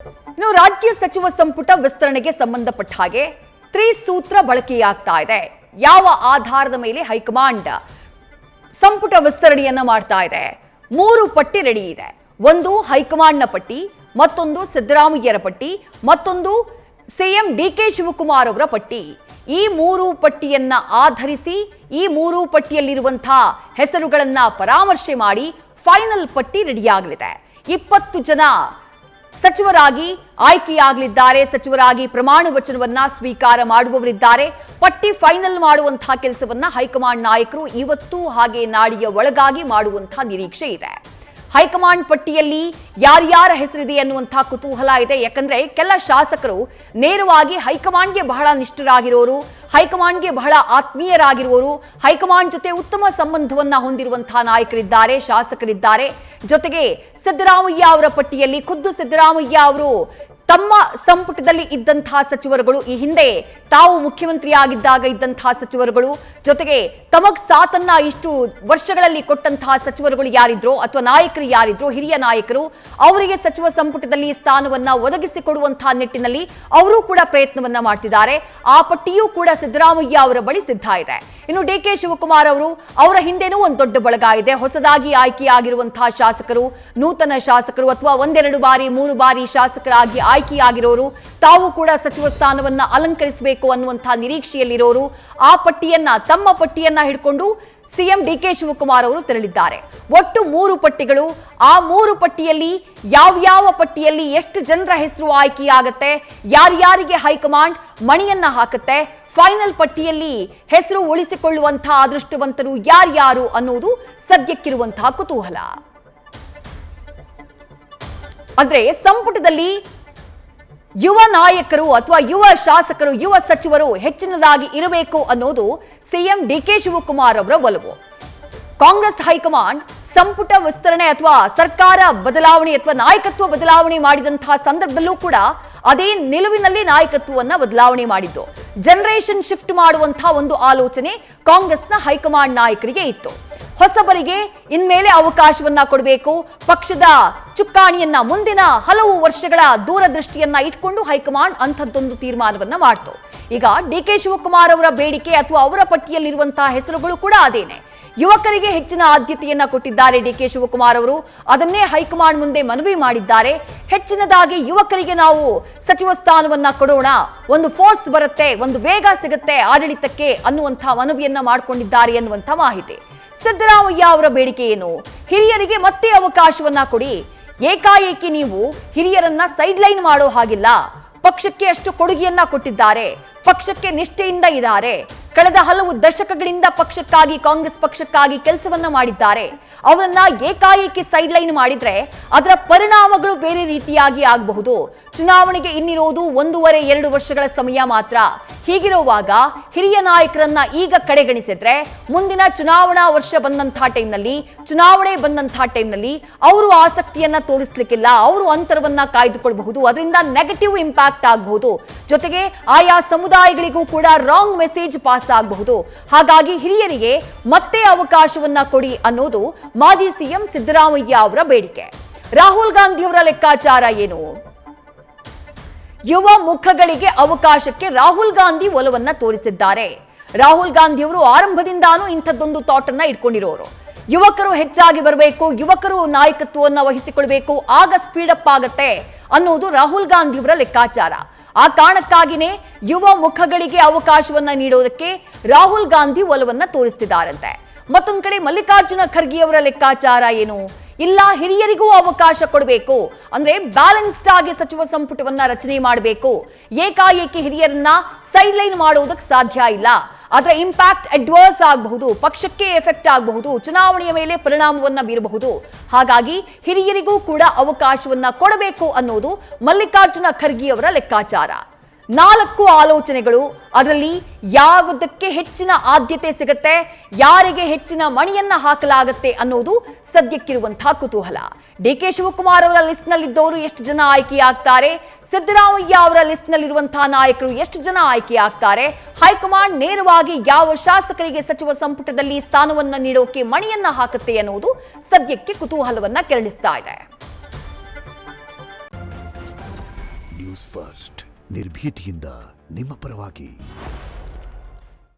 ಇನ್ನು ರಾಜ್ಯ ಸಚಿವ ಸಂಪುಟ ವಿಸ್ತರಣೆಗೆ ಸಂಬಂಧಪಟ್ಟ ಹಾಗೆ ತ್ರಿಸೂತ್ರ ಬಳಕೆಯಾಗ್ತಾ ಇದೆ. ಯಾವ ಆಧಾರದ ಮೇಲೆ ಹೈಕಮಾಂಡ್ ಸಂಪುಟ ವಿಸ್ತರಣೆಯನ್ನ ಮಾಡ್ತಾ ಇದೆ? 3 ಪಟ್ಟಿ ರೆಡಿ ಇದೆ. ಒಂದು ಹೈಕಮಾಂಡ್ನ ಪಟ್ಟಿ, ಮತ್ತೊಂದು ಸಿದ್ದರಾಮಯ್ಯರ ಪಟ್ಟಿ, ಮತ್ತೊಂದು ಸಿಎಂ ಡಿಕೆ ಶಿವಕುಮಾರ್ ಅವರ ಪಟ್ಟಿ. ಈ 3 ಪಟ್ಟಿಯನ್ನ ಆಧರಿಸಿ ಈ 3 ಪಟ್ಟಿಯಲ್ಲಿರುವಂತಹ ಹೆಸರುಗಳನ್ನ ಪರಾಮರ್ಶೆ ಮಾಡಿ ಫೈನಲ್ ಪಟ್ಟಿ ರೆಡಿಯಾಗಲಿದೆ. 20 ಜನ ಸಚಿವರಾಗಿ ಆಯ್ಕೆಯಾಗಲಿದ್ದಾರೆ. ಸಚಿವರಾಗಿ ಪ್ರಮಾಣ ವಚನವನ್ನ ಸ್ವೀಕಾರ ಮಾಡುವವರಿದ್ದಾರೆ. ಪಟ್ಟಿ ಫೈನಲ್ ಮಾಡುವಂತಹ ಕೆಲಸವನ್ನ ಹೈಕಮಾಂಡ್ ನಾಯಕರು ಇವತ್ತು ಹಾಗೆ ನಾಳೆಯ ಒಳಗಾಗಿ ಮಾಡುವಂತಹ ನಿರೀಕ್ಷೆ ಇದೆ. ಹೈಕಮಾಂಡ್ ಪಟ್ಟಿಯಲ್ಲಿ ಯಾರ್ಯಾರ ಹೆಸರಿದೆ ಅನ್ನುವಂತಹ ಕುತೂಹಲ ಇದೆ. ಯಾಕಂದ್ರೆ ಕೆಲ ಶಾಸಕರು ನೇರವಾಗಿ ಹೈಕಮಾಂಡ್ಗೆ ಬಹಳ ನಿಷ್ಠರಾಗಿರೋರು, ಹೈಕಮಾಂಡ್ಗೆ ಬಹಳ ಆತ್ಮೀಯರಾಗಿರುವವರು, ಹೈಕಮಾಂಡ್ ಜೊತೆ ಉತ್ತಮ ಸಂಬಂಧವನ್ನ ಹೊಂದಿರುವಂತಹ ನಾಯಕರಿದ್ದಾರೆ, ಶಾಸಕರಿದ್ದಾರೆ. ಜೊತೆಗೆ ಸಿದ್ದರಾಮಯ್ಯ ಅವರ ಪಟ್ಟಿಯಲ್ಲಿ ಖುದ್ದು ಸಿದ್ದರಾಮಯ್ಯ ಅವರು ತಮ್ಮ ಸಂಪುಟದಲ್ಲಿ ಇದ್ದಂತಹ ಸಚಿವರುಗಳು, ಈ ಹಿಂದೆ ತಾವು ಮುಖ್ಯಮಂತ್ರಿ ಆಗಿದ್ದಾಗ ಇದ್ದಂತಹ ಸಚಿವರುಗಳು, ಜೊತೆಗೆ ತಮಗ್ ಸಾಥನ್ನ ಇಷ್ಟು ವರ್ಷಗಳಲ್ಲಿ ಕೊಟ್ಟಂತಹ ಸಚಿವರುಗಳು ಯಾರಿದ್ರು ಅಥವಾ ನಾಯಕರು ಯಾರಿದ್ರು, ಹಿರಿಯ ನಾಯಕರು, ಅವರಿಗೆ ಸಚಿವ ಸಂಪುಟದಲ್ಲಿ ಸ್ಥಾನವನ್ನ ಒದಗಿಸಿಕೊಡುವಂತಹ ನಿಟ್ಟಿನಲ್ಲಿ ಅವರು ಕೂಡ ಪ್ರಯತ್ನವನ್ನ ಮಾಡ್ತಿದ್ದಾರೆ. ಆ ಪಟ್ಟಿಯೂ ಕೂಡ ಸಿದ್ದರಾಮಯ್ಯ ಅವರ ಬಳಿ ಸಿದ್ಧ ಇದೆ. ಇನ್ನು ಡಿಕೆ ಶಿವಕುಮಾರ್ ಅವರು, ಅವರ ಹಿಂದೆನೂ ಒಂದು ದೊಡ್ಡ ಬಳಗ ಇದೆ. ಹೊಸದಾಗಿ ಆಯ್ಕೆಯಾಗಿರುವಂತಹ ಶಾಸಕರು, ನೂತನ ಶಾಸಕರು ಅಥವಾ 1-2 ಬಾರಿ 3 ಬಾರಿ ಶಾಸಕರಾಗಿ ಆಯ್ಕೆಯಾಗಿರೋರು, ತಾವು ಕೂಡ ಸಚಿವ ಸ್ಥಾನವನ್ನ ಅಲಂಕರಿಸಬೇಕು ಅನ್ನುವಂತಹ ನಿರೀಕ್ಷೆಯಲ್ಲಿರೋರು, ಆ ಪಟ್ಟಿಯನ್ನ, ತಮ್ಮ ಪಟ್ಟಿಯನ್ನ ಹಿಡ್ಕೊಂಡು ಸಿಎಂ ಡಿಕೆ ಶಿವಕುಮಾರ್ ಅವರು ತೆರಳಿದ್ದಾರೆ. ಒಟ್ಟು 3 ಪಟ್ಟಿಗಳು. ಆ 3 ಪಟ್ಟಿಯಲ್ಲಿ ಯಾವ ಪಟ್ಟಿಯಲ್ಲಿ ಎಷ್ಟು ಜನರ ಹೆಸರು ಆಯ್ಕೆಯಾಗತ್ತೆ, ಯಾರ್ಯಾರಿಗೆ ಹೈಕಮಾಂಡ್ ಮಣಿಯನ್ನ ಹಾಕುತ್ತೆ, ಫೈನಲ್ ಪಟ್ಟಿಯಲ್ಲಿ ಹೆಸರು ಉಳಿಸಿಕೊಳ್ಳುವಂತಹ ಅದೃಷ್ಟವಂತರು ಯಾರ್ಯಾರು ಅನ್ನುವುದು ಸದ್ಯಕ್ಕಿರುವಂತಹ ಕುತೂಹಲ. ಅಂದ್ರೆ ಸಂಪುಟದಲ್ಲಿ ಯುವ ನಾಯಕರು ಅಥವಾ ಯುವ ಶಾಸಕರು, ಯುವ ಸಚಿವರು ಹೆಚ್ಚಿನದಾಗಿ ಇರಬೇಕು ಅನ್ನೋದು ಸಿಎಂ ಡಿಕೆ ಶಿವಕುಮಾರ್ ಅವರ ಒಲವು. ಕಾಂಗ್ರೆಸ್ ಹೈಕಮಾಂಡ್ ಸಂಪುಟ ವಿಸ್ತರಣೆ ಅಥವಾ ಸರ್ಕಾರ ಬದಲಾವಣೆ ಅಥವಾ ನಾಯಕತ್ವ ಬದಲಾವಣೆ ಮಾಡಿದಂತಹ ಸಂದರ್ಭದಲ್ಲೂ ಕೂಡ ಅದೇ ನಿಲುವಿನಲ್ಲಿ ನಾಯಕತ್ವವನ್ನ ಬದಲಾವಣೆ ಮಾಡಿದ್ದು. ಜನರೇಷನ್ ಶಿಫ್ಟ್ ಮಾಡುವಂತಹ ಒಂದು ಆಲೋಚನೆ ಕಾಂಗ್ರೆಸ್ನ ಹೈಕಮಾಂಡ್ ನಾಯಕರಿಗೆ ಇತ್ತು. ಹೊಸಬರಿಗೆ ಇನ್ಮೇಲೆ ಅವಕಾಶವನ್ನ ಕೊಡಬೇಕು, ಪಕ್ಷದ ಚುಕ್ಕಾಣಿಯನ್ನ ಮುಂದಿನ ಹಲವು ವರ್ಷಗಳ ದೂರದೃಷ್ಟಿಯನ್ನ ಇಟ್ಕೊಂಡು ಹೈಕಮಾಂಡ್ ಅಂಥದ್ದೊಂದು ತೀರ್ಮಾನವನ್ನ ಮಾಡ್ತು. ಈಗ ಡಿಕೆ ಶಿವಕುಮಾರ್ ಅವರ ಬೇಡಿಕೆ ಅಥವಾ ಅವರ ಪಟ್ಟಿಯಲ್ಲಿರುವಂತಹ ಹೆಸರುಗಳು ಕೂಡ ಅದೇನೆ. ಯುವಕರಿಗೆ ಹೆಚ್ಚಿನ ಆದ್ಯತೆಯನ್ನ ಕೊಟ್ಟಿದ್ದಾರೆ ಡಿಕೆ ಶಿವಕುಮಾರ್ ಅವರು. ಅದನ್ನೇ ಹೈಕಮಾಂಡ್ ಮುಂದೆ ಮನವಿ ಮಾಡಿದ್ದಾರೆ. ಹೆಚ್ಚಿನದಾಗಿ ಯುವಕರಿಗೆ ನಾವು ಸಚಿವ ಸ್ಥಾನವನ್ನ ಕೊಡೋಣ, ಒಂದು ಫೋರ್ಸ್ ಬರುತ್ತೆ, ಒಂದು ವೇಗ ಸಿಗುತ್ತೆ ಆಡಳಿತಕ್ಕೆ ಅನ್ನುವಂತಹ ಮನವಿಯನ್ನ ಮಾಡಿಕೊಂಡಿದ್ದಾರೆ ಎನ್ನುವಂತಹ ಮಾಹಿತಿ. ಸಿದ್ದರಾಮಯ್ಯ ಅವರ ಬೇಡಿಕೆ ಏನು? ಹಿರಿಯರಿಗೆ ಮತ್ತೆ ಅವಕಾಶವನ್ನ ಕೊಡಿ. ಏಕಾಏಕಿ ನೀವು ಹಿರಿಯರನ್ನ ಸೈಡ್ ಲೈನ್ ಮಾಡೋ ಹಾಗಿಲ್ಲ. ಪಕ್ಷಕ್ಕೆ ಅಷ್ಟು ಕೊಡುಗೆಯನ್ನ ಕೊಟ್ಟಿದ್ದಾರೆ, ಪಕ್ಷಕ್ಕೆ ನಿಷ್ಠೆಯಿಂದ ಇದ್ದಾರೆ. ಕಳೆದ ಹಲವು ದಶಕಗಳಿಂದ ಪಕ್ಷಕ್ಕಾಗಿ, ಕಾಂಗ್ರೆಸ್ ಪಕ್ಷಕ್ಕಾಗಿ ಕೆಲಸವನ್ನ ಮಾಡಿದ್ದಾರೆ. ಅವರನ್ನ ಏಕಾಏಕಿ ಸೈಡ್ ಲೈನ್ ಮಾಡಿದ್ರೆ ಅದರ ಪರಿಣಾಮಗಳು ಬೇರೆ ರೀತಿಯಾಗಿ ಆಗಬಹುದು. ಚುನಾವಣೆಗೆ ಇನ್ನಿರೋದು 1.5-2 ವರ್ಷಗಳ ಸಮಯ ಮಾತ್ರ. ಹೀಗಿರುವಾಗ ಹಿರಿಯ ನಾಯಕರನ್ನ ಈಗ ಕಡೆಗಣಿಸಿದ್ರೆ ಮುಂದಿನ ಚುನಾವಣಾ ವರ್ಷ ಬಂದಂತಹ ಟೈಮ್ನಲ್ಲಿ, ಚುನಾವಣೆ ಬಂದಂತಹ ಟೈಮ್ನಲ್ಲಿ ಅವರು ಆಸಕ್ತಿಯನ್ನ ತೋರಿಸ್ಲಿಕ್ಕಿಲ್ಲ, ಅವರು ಅಂತರವನ್ನ ಕಾಯ್ದುಕೊಳ್ಳಬಹುದು. ಅದರಿಂದ ನೆಗೆಟಿವ್ ಇಂಪ್ಯಾಕ್ಟ್ ಆಗಬಹುದು. ಜೊತೆಗೆ ಆಯಾ ಸಮುದಾಯಗಳಿಗೂ ಕೂಡ ರಾಂಗ್ ಮೆಸೇಜ್ ಪಾಸ್ ಆಗಬಹುದು. ಹಾಗಾಗಿ ಹಿರಿಯರಿಗೆ ಮತ್ತೆ ಅವಕಾಶವನ್ನ ಕೊಡಿ ಅನ್ನೋದು ಮಾಜಿ ಸಿಎಂ ಸಿದ್ದರಾಮಯ್ಯ ಅವರ ಬೇಡಿಕೆ. ರಾಹುಲ್ ಗಾಂಧಿ ಅವರ ಲೆಕ್ಕಾಚಾರ ಏನು? ಯುವ ಮುಖಗಳಿಗೆ ಅವಕಾಶಕ್ಕೆ ರಾಹುಲ್ ಗಾಂಧಿ ಒಲವನ್ನ ತೋರಿಸಿದ್ದಾರೆ. ರಾಹುಲ್ ಗಾಂಧಿ ಅವರು ಆರಂಭದಿಂದಾನು ಇಂಥದ್ದೊಂದು ಥಾಟ್ ಅನ್ನ ಇಟ್ಕೊಂಡಿರೋರು. ಯುವಕರು ಹೆಚ್ಚಾಗಿ ಬರಬೇಕು, ಯುವಕರು ನಾಯಕತ್ವವನ್ನು ವಹಿಸಿಕೊಳ್ಬೇಕು, ಆಗ ಸ್ಪೀಡಪ್ ಆಗತ್ತೆ ಅನ್ನೋದು ರಾಹುಲ್ ಗಾಂಧಿ ಅವರ ಲೆಕ್ಕಾಚಾರ. ಆ ಕಾರಣಕ್ಕಾಗಿನೇ ಯುವ ಮುಖಗಳಿಗೆ ಅವಕಾಶವನ್ನ ನೀಡೋದಕ್ಕೆ ರಾಹುಲ್ ಗಾಂಧಿ ಒಲವನ್ನ ತೋರಿಸ್ತಿದ್ದಾರಂತೆ. ಮತ್ತೊಂದು ಕಡೆ ಮಲ್ಲಿಕಾರ್ಜುನ ಖರ್ಗೆ ಅವರ ಲೆಕ್ಕಾಚಾರ ಏನು? ಇಲ್ಲ, ಹಿರಿಯರಿಗೂ ಅವಕಾಶ ಕೊಡಬೇಕು, ಅಂದ್ರೆ ಬ್ಯಾಲೆನ್ಸ್ಡ್ ಆಗಿ ಸಚಿವ ಸಂಪುಟವನ್ನ ರಚನೆ ಮಾಡಬೇಕು. ಏಕಾಏಕಿ ಹಿರಿಯರನ್ನ ಸೈಡ್ ಲೈನ್ ಮಾಡೋದಕ್ಕೆ ಸಾಧ್ಯ ಇಲ್ಲ. ಅದರ ಇಂಪ್ಯಾಕ್ಟ್ ಅಡ್ವರ್ಸ್ ಆಗಬಹುದು, ಪಕ್ಷಕ್ಕೆ ಎಫೆಕ್ಟ್ ಆಗಬಹುದು, ಚುನಾವಣೆಯ ಮೇಲೆ ಪರಿಣಾಮವನ್ನ ಬೀರಬಹುದು. ಹಾಗಾಗಿ ಹಿರಿಯರಿಗೂ ಕೂಡ ಅವಕಾಶವನ್ನ ಕೊಡಬೇಕು ಅನ್ನೋದು ಮಲ್ಲಿಕಾರ್ಜುನ ಖರ್ಗೆ ಅವರ ಲೆಕ್ಕಾಚಾರ. 4 ಆಲೋಚನೆಗಳು. ಅದರಲ್ಲಿ ಯಾವುದಕ್ಕೆ ಹೆಚ್ಚಿನ ಆದ್ಯತೆ ಸಿಗುತ್ತೆ, ಯಾರಿಗೆ ಹೆಚ್ಚಿನ ಮಣಿಯನ್ನ ಹಾಕಲಾಗುತ್ತೆ ಅನ್ನೋದು ಸದ್ಯಕ್ಕಿರುವಂತಹ ಕುತೂಹಲ. ಡಿಕೆ ಶಿವಕುಮಾರ್ ಅವರ ಲಿಸ್ಟ್ ನಲ್ಲಿದ್ದವರು ಎಷ್ಟು ಜನ ಆಯ್ಕೆಯಾಗ್ತಾರೆ, ಸಿದ್ದರಾಮಯ್ಯ ಅವರ ಲಿಸ್ಟ್ ನಲ್ಲಿರುವಂತಹ ನಾಯಕರು ಎಷ್ಟು ಜನ ಆಯ್ಕೆಯಾಗ್ತಾರೆ, ಹೈಕಮಾಂಡ್ ನೇರವಾಗಿ ಯಾವ ಶಾಸಕರಿಗೆ ಸಚಿವ ಸಂಪುಟದಲ್ಲಿ ಸ್ಥಾನವನ್ನ ನೀಡೋಕೆ ಮಣಿಯನ್ನ ಹಾಕುತ್ತೆ ಅನ್ನೋದು ಸದ್ಯಕ್ಕೆ ಕುತೂಹಲವನ್ನ ಕೆರಳಿಸ್ತಾ ಇದೆ. ನ್ಯೂಸ್ ಫಸ್ಟ್ ನಿರ್ಭೀತಿಯಿಂದ ನಿಮ್ಮ ಪರವಾಗಿ.